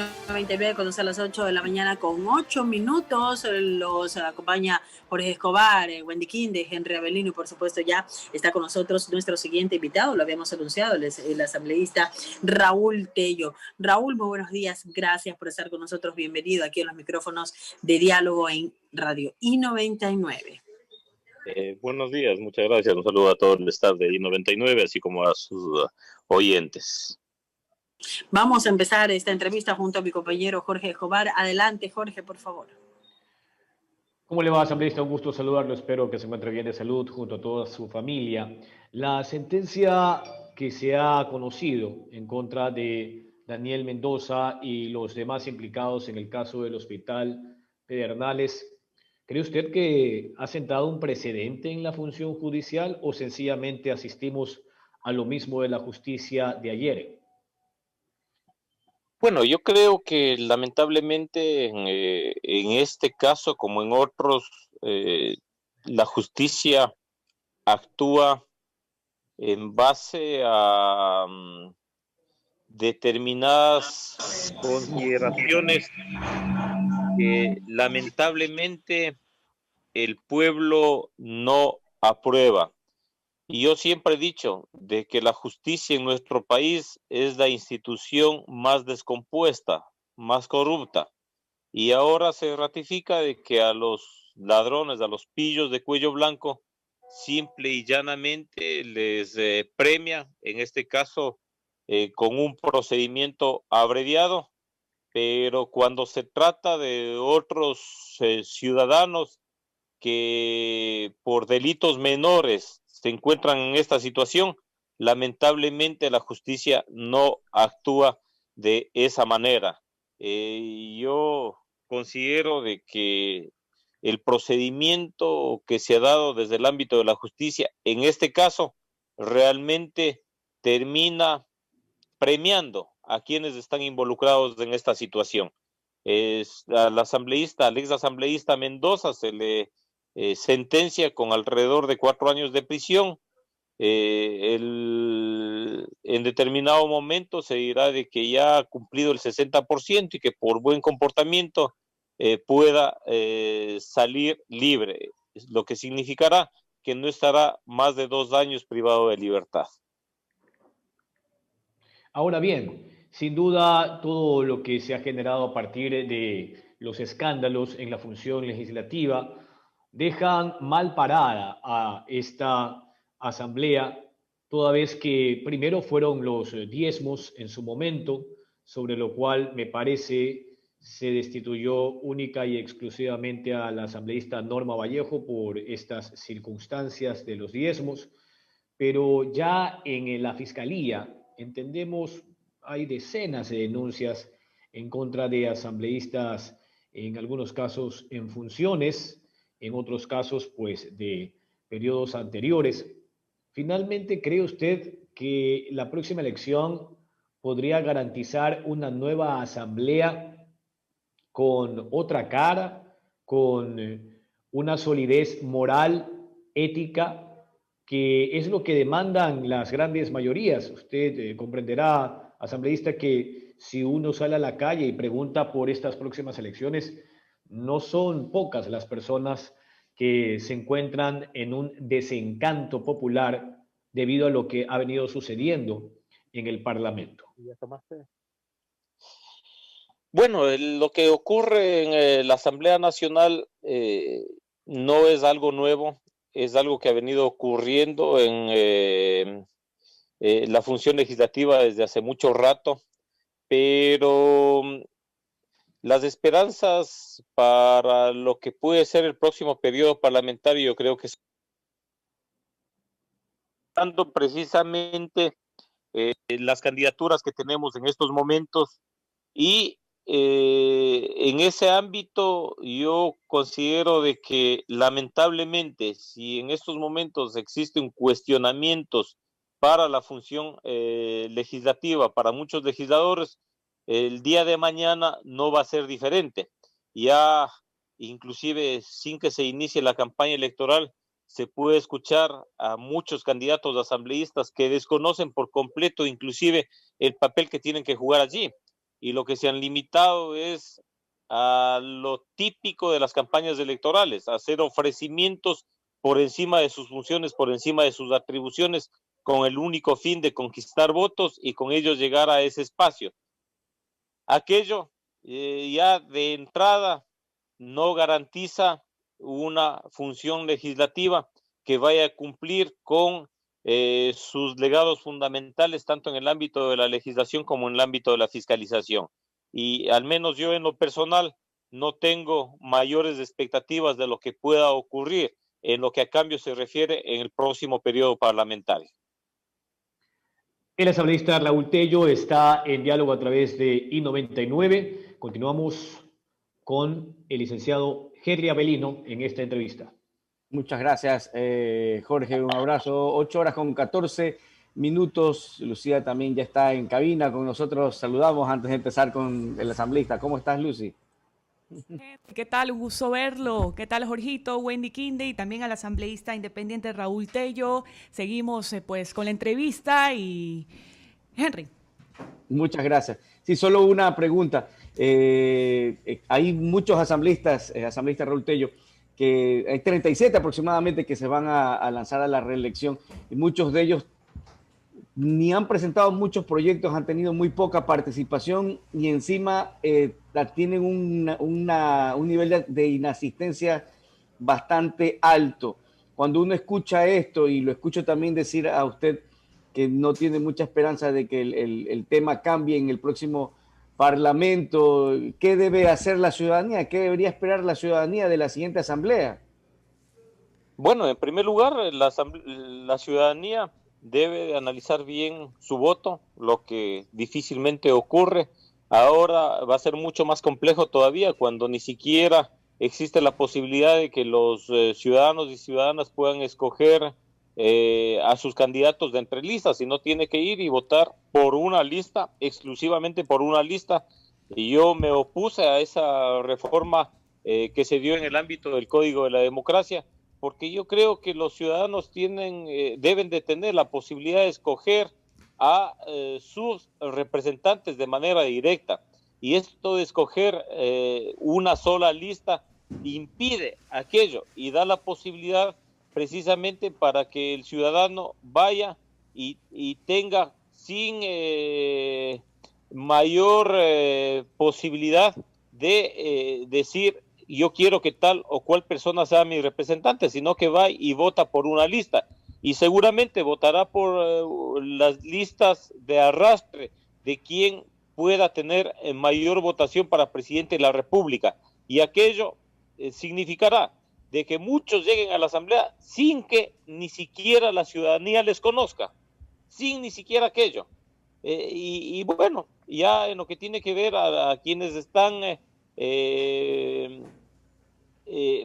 99, cuando son las 8 de la mañana con 8 minutos. Los acompaña Jorge Escobar, Wendy Quinde, Henry Avelino y por supuesto ya está con nosotros nuestro siguiente invitado, lo habíamos anunciado, el asambleísta Raúl Tello. Raúl, muy buenos días, gracias por estar con nosotros, bienvenido aquí en los micrófonos de Diálogo en Radio I99. Buenos días, muchas gracias. Un saludo a todo el staff de I99, así como a sus oyentes. Vamos a empezar esta entrevista junto a mi compañero Jorge Escobar. Adelante, Jorge, por favor. ¿Cómo le va, asambleísta? Un gusto saludarlo. Espero que se encuentre bien de salud junto a toda su familia. La sentencia que se ha conocido en contra de Daniel Mendoza y los demás implicados en el caso del Hospital Pedernales, ¿cree usted que ha sentado un precedente en la función judicial o sencillamente asistimos a lo mismo de la justicia de ayer? Bueno, yo creo que lamentablemente en este caso, como en otros, la justicia actúa en base a determinadas consideraciones que lamentablemente el pueblo no aprueba. Y yo siempre he dicho de que la justicia en nuestro país es la institución más descompuesta, más corrupta. Y ahora se ratifica de que a los ladrones, a los pillos de cuello blanco, simple y llanamente les premia, en este caso, con un procedimiento abreviado. Pero cuando se trata de otros ciudadanos que por delitos menores se encuentran en esta situación, lamentablemente la justicia no actúa de esa manera. Yo considero de que el procedimiento que se ha dado desde el ámbito de la justicia, en este caso, realmente termina premiando a quienes están involucrados en esta situación. Al asambleísta, al ex asambleísta Mendoza se le sentencia con alrededor de 4 años de prisión. En determinado momento se dirá de que ya ha cumplido el 60% y que por buen comportamiento pueda salir libre, lo que significará que no estará más de 2 años privado de libertad. Ahora bien, sin duda todo lo que se ha generado a partir de los escándalos en la función legislativa dejan mal parada a esta asamblea, toda vez que primero fueron los diezmos en su momento, sobre lo cual me parece se destituyó única y exclusivamente a la asambleísta Norma Vallejo por estas circunstancias de los diezmos, pero ya en la fiscalía entendemos hay decenas de denuncias en contra de asambleístas, en algunos casos en funciones, en otros casos pues de periodos anteriores. Finalmente, ¿cree usted que la próxima elección podría garantizar una nueva asamblea con otra cara, con una solidez moral, ética, que es lo que demandan las grandes mayorías? Usted comprenderá, asambleísta, que si uno sale a la calle y pregunta por estas próximas elecciones, no son pocas las personas que se encuentran en un desencanto popular debido a lo que ha venido sucediendo en el Parlamento. Bueno, lo que ocurre en la Asamblea Nacional no es algo nuevo, es algo que ha venido ocurriendo en la función legislativa desde hace mucho rato, pero las esperanzas para lo que puede ser el próximo periodo parlamentario, yo creo que están precisamente las candidaturas que tenemos en estos momentos y en ese ámbito yo considero de que lamentablemente si en estos momentos existen cuestionamientos para la función legislativa para muchos legisladores, el día de mañana no va a ser diferente. Ya inclusive sin que se inicie la campaña electoral se puede escuchar a muchos candidatos asambleístas que desconocen por completo inclusive el papel que tienen que jugar allí. y lo que se han limitado es a lo típico de las campañas electorales, a hacer ofrecimientos por encima de sus funciones, por encima de sus atribuciones, con el único fin de conquistar votos y con ellos llegar a ese espacio. Aquello ya de entrada no garantiza una función legislativa que vaya a cumplir con sus legados fundamentales, tanto en el ámbito de la legislación como en el ámbito de la fiscalización. Y al menos yo en lo personal no tengo mayores expectativas de lo que pueda ocurrir en lo que a cambio se refiere en el próximo periodo parlamentario. El asambleísta Raúl Tello está en diálogo a través de I99. Continuamos con el licenciado Henry Avelino en esta entrevista. Muchas gracias, Jorge. Un abrazo. 8:14 minutos. Lucía también ya está en cabina con nosotros. Saludamos antes de empezar con el asambleísta. ¿Cómo estás, Lucy? ¿Qué tal? Un gusto verlo. ¿Qué tal, Jorgito, Wendy Quinde y también al asambleísta independiente Raúl Tello? Seguimos pues con la entrevista y Henry. Muchas gracias. Sí, solo una pregunta. Hay muchos asambleístas, asambleísta Raúl Tello, que hay 37 aproximadamente que se van a lanzar a la reelección y muchos de ellos ni han presentado muchos proyectos, han tenido muy poca participación y encima tienen un nivel de inasistencia bastante alto. Cuando uno escucha esto, y lo escucho también decir a usted que no tiene mucha esperanza de que el tema cambie en el próximo Parlamento, ¿qué debe hacer la ciudadanía? ¿Qué debería esperar la ciudadanía de la siguiente asamblea? Bueno, en primer lugar, la ciudadanía debe analizar bien su voto, lo que difícilmente ocurre. Ahora va a ser mucho más complejo todavía cuando ni siquiera existe la posibilidad de que los ciudadanos y ciudadanas puedan escoger a sus candidatos de entre listas, sino tiene que ir y votar por una lista, exclusivamente por una lista. Y yo me opuse a esa reforma que se dio en el ámbito del Código de la Democracia, porque yo creo que los ciudadanos deben de tener la posibilidad de escoger a sus representantes de manera directa. Y esto de escoger una sola lista impide aquello y da la posibilidad precisamente para que el ciudadano vaya y tenga sin mayor posibilidad de decir yo quiero que tal o cual persona sea mi representante, sino que va y vota por una lista y seguramente votará por las listas de arrastre de quien pueda tener mayor votación para presidente de la República, y aquello significará de que muchos lleguen a la asamblea sin que ni siquiera la ciudadanía les conozca, sin ni siquiera aquello. Y bueno, ya en lo que tiene que ver a quienes están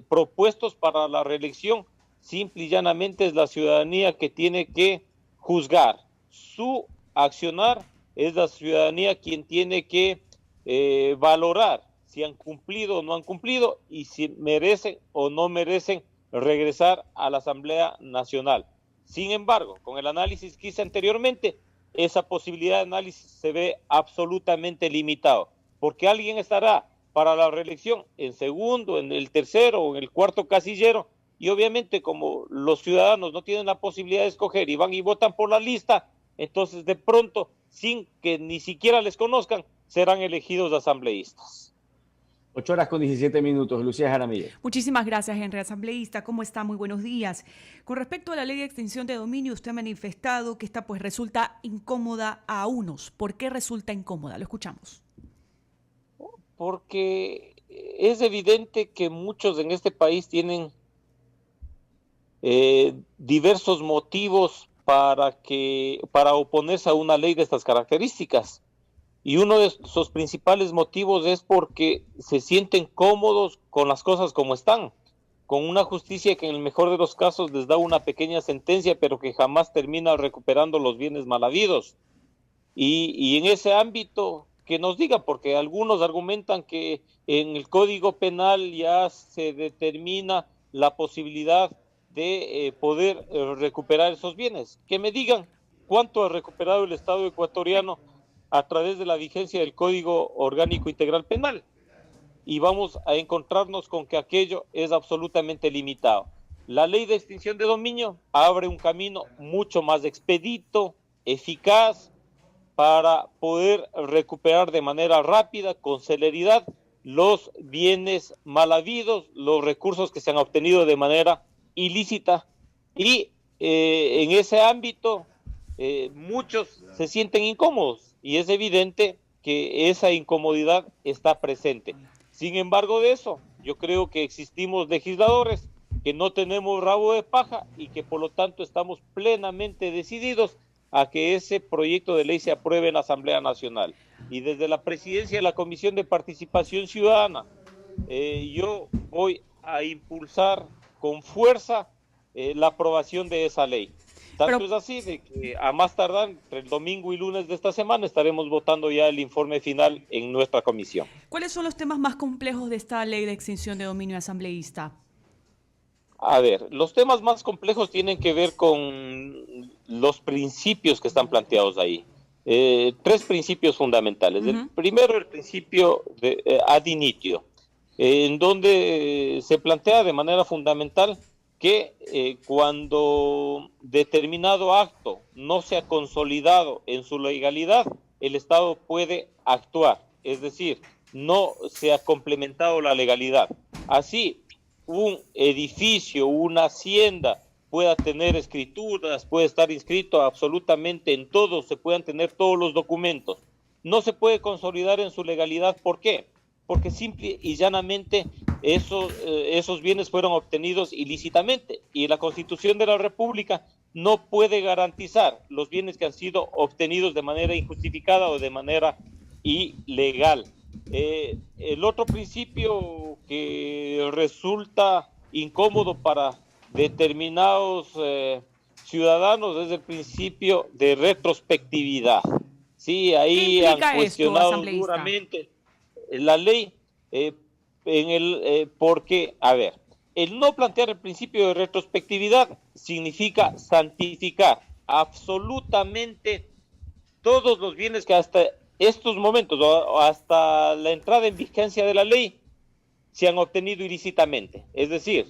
propuestos para la reelección, simple y llanamente es la ciudadanía que tiene que juzgar su accionar, es la ciudadanía quien tiene que valorar si han cumplido o no han cumplido y si merecen o no merecen regresar a la Asamblea Nacional. Sin embargo, con el análisis que hice anteriormente, esa posibilidad de análisis se ve absolutamente limitado, porque alguien estará para la reelección en segundo, en el tercero o en el cuarto casillero, y obviamente como los ciudadanos no tienen la posibilidad de escoger y van y votan por la lista, entonces de pronto, sin que ni siquiera les conozcan, serán elegidos asambleístas. 8:17 minutos. Lucía Jaramillo. Muchísimas gracias, Henry. Asambleísta, ¿cómo está? Muy buenos días. Con respecto a la ley de extinción de dominio, usted ha manifestado que esta pues resulta incómoda a unos. ¿Por qué resulta incómoda? Lo escuchamos. Porque es evidente que muchos en este país tienen diversos motivos para oponerse a una ley de estas características. Y uno de sus principales motivos es porque se sienten cómodos con las cosas como están, con una justicia que en el mejor de los casos les da una pequeña sentencia, pero que jamás termina recuperando los bienes mal habidos. Y en ese ámbito, que nos diga, porque algunos argumentan que en el Código Penal ya se determina la posibilidad de poder recuperar esos bienes. Que me digan cuánto ha recuperado el Estado ecuatoriano a través de la vigencia del Código Orgánico Integral Penal. Y vamos a encontrarnos con que aquello es absolutamente limitado. La ley de extinción de dominio abre un camino mucho más expedito, eficaz, para poder recuperar de manera rápida, con celeridad, los bienes mal habidos, los recursos que se han obtenido de manera ilícita. Y en ese ámbito muchos se sienten incómodos y es evidente que esa incomodidad está presente. Sin embargo de eso, yo creo que existimos legisladores que no tenemos rabo de paja y que por lo tanto estamos plenamente decididos a que ese proyecto de ley se apruebe en la Asamblea Nacional. Y desde la presidencia de la Comisión de Participación Ciudadana, yo voy a impulsar con fuerza la aprobación de esa ley. Tanto es así de que a más tardar entre el domingo y lunes de esta semana estaremos votando ya el informe final en nuestra comisión. ¿Cuáles son los temas más complejos de esta ley de extinción de dominio asambleísta? A ver, los temas más complejos tienen que ver con los principios que están planteados ahí. Tres principios fundamentales. El primero, el principio de ad initio, en donde se plantea de manera fundamental que cuando determinado acto no se ha consolidado en su legalidad, el Estado puede actuar, es decir, no se ha complementado la legalidad. Así, un edificio, una hacienda pueda tener escrituras, puede estar inscrito absolutamente en todo, se puedan tener todos los documentos. No se puede consolidar en su legalidad, ¿por qué? Porque simple y llanamente esos bienes fueron obtenidos ilícitamente y la Constitución de la República no puede garantizar los bienes que han sido obtenidos de manera injustificada o de manera ilegal. El otro principio que resulta incómodo para determinados ciudadanos es el principio de retrospectividad. Sí, ahí han cuestionado duramente la ley porque, a ver, el no plantear el principio de retrospectividad significa santificar absolutamente todos los bienes que hasta estos momentos o hasta la entrada en vigencia de la ley se han obtenido ilícitamente. Es decir,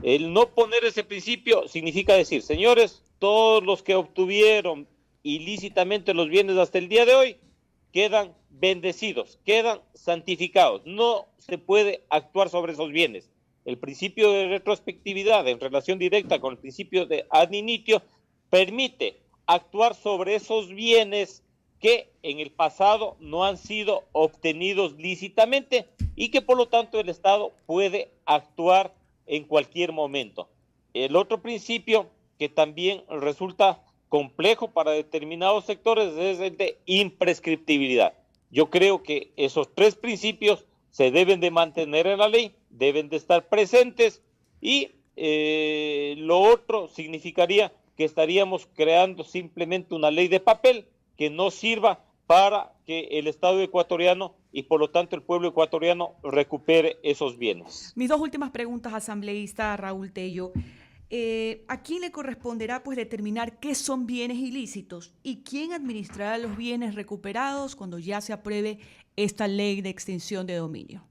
el no poner ese principio significa decir, señores, todos los que obtuvieron ilícitamente los bienes hasta el día de hoy quedan bendecidos, quedan santificados. No se puede actuar sobre esos bienes. El principio de retrospectividad en relación directa con el principio de ad initio permite actuar sobre esos bienes que en el pasado no han sido obtenidos lícitamente y que por lo tanto el Estado puede actuar en cualquier momento. El otro principio que también resulta complejo para determinados sectores es el de imprescriptibilidad. Yo creo que esos tres principios se deben de mantener en la ley, deben de estar presentes y lo otro significaría que estaríamos creando simplemente una ley de papel que no sirva para que el Estado ecuatoriano y por lo tanto el pueblo ecuatoriano recupere esos bienes. Mis dos últimas preguntas, asambleísta Raúl Tello. ¿A quién le corresponderá pues determinar qué son bienes ilícitos y quién administrará los bienes recuperados cuando ya se apruebe esta ley de extinción de dominio?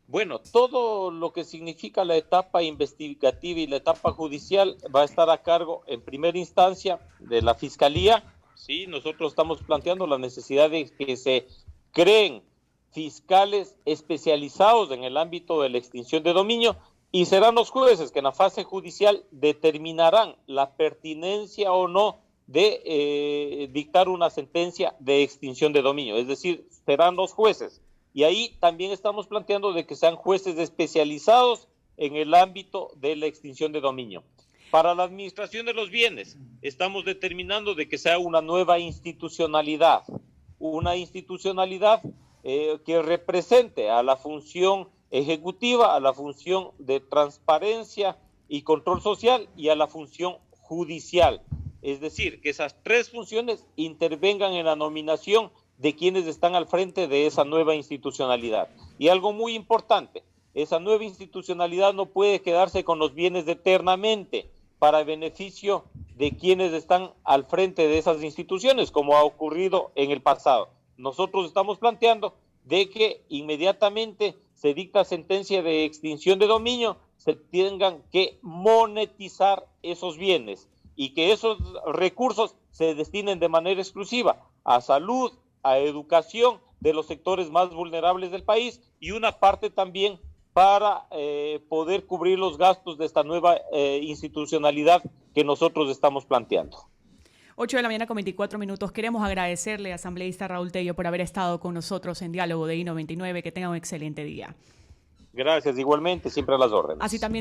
Bueno, todo lo que significa la etapa investigativa y la etapa judicial va a estar a cargo en primera instancia de la Fiscalía. Sí, nosotros estamos planteando la necesidad de que se creen fiscales especializados en el ámbito de la extinción de dominio y serán los jueces que en la fase judicial determinarán la pertinencia o no de dictar una sentencia de extinción de dominio, es decir, serán los jueces. Y ahí también estamos planteando de que sean jueces especializados en el ámbito de la extinción de dominio. Para la administración de los bienes, estamos determinando de que sea una nueva institucionalidad que represente a la función ejecutiva, a la función de transparencia y control social y a la función judicial. Es decir, que esas tres funciones intervengan en la nominación de quienes están al frente de esa nueva institucionalidad. Y algo muy importante, esa nueva institucionalidad no puede quedarse con los bienes eternamente para beneficio de quienes están al frente de esas instituciones, como ha ocurrido en el pasado. Nosotros estamos planteando de que inmediatamente se dicta sentencia de extinción de dominio, se tengan que monetizar esos bienes y que esos recursos se destinen de manera exclusiva a salud, a educación de los sectores más vulnerables del país y una parte también para poder cubrir los gastos de esta nueva institucionalidad que nosotros estamos planteando. 8 de la mañana con 24 minutos. Queremos agradecerle, asambleísta Raúl Tello, por haber estado con nosotros en Diálogo de I-99. Que tenga un excelente día. Gracias, igualmente, siempre a las órdenes. Así también